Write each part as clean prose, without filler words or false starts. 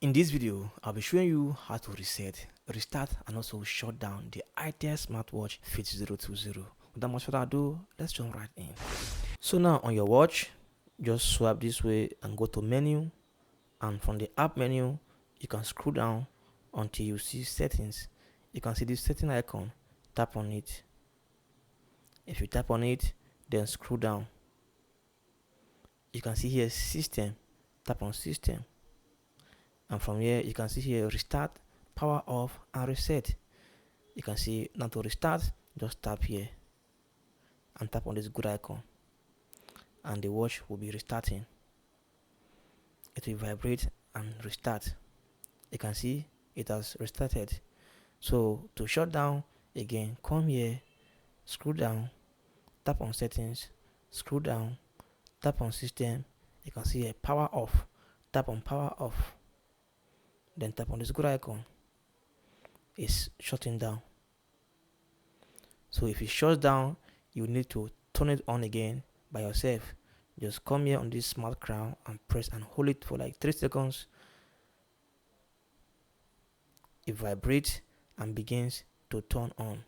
In this video, I'll be showing you how to reset, restart and also shut down the itel smartwatch Fit 020. Without much further ado, let's jump right in. So now on your watch, just swipe this way and go to menu, and from the app menu, you can scroll down until you see settings. You can see this setting icon, tap on it. If you tap on it, then scroll down. You can see here system, tap on system. And from here you can see here restart, power off and reset. You can see now to restart, just tap here and tap on this good icon and the watch will be restarting. It will vibrate and restart. You can see it has restarted. So to shut down, again come here, scroll down, tap on settings, scroll down, tap on system. You can see here power off, tap on power off, then tap on this good icon. It's shutting down. So if it shuts down, you need to turn it on again by yourself. Just come here on this smart crown and press and hold it for like 3 seconds. It vibrates and begins to turn on.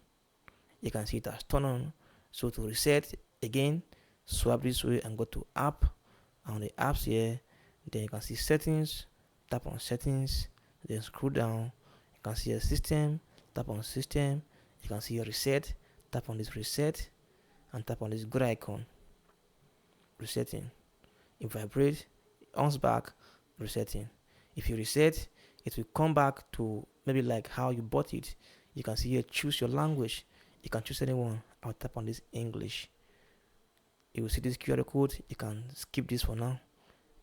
You can see it has turned on. So to reset again, swipe this way and go to app. And on the apps here, then you can see settings, tap on settings, then scroll down. You can see a system, tap on system. You can see a reset, tap on this reset and tap on this good icon. Resetting. It vibrates, on back, resetting. If you reset, it will come back to maybe like how you bought it. You can see here choose your language. You can choose anyone. I'll tap on this English. You will see this QR code. You can skip this for now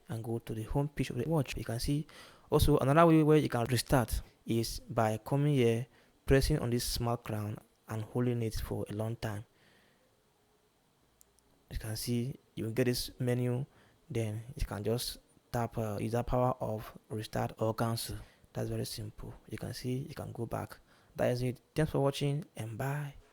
and go to the home page of the watch. You can see also another way where you can restart is by coming here, pressing on this smart crown and holding it for a long time. You can see you will get this menu, then you can just tap either power off, restart or cancel. That's very simple. You can see you can go back. That is it. Thanks for watching and bye.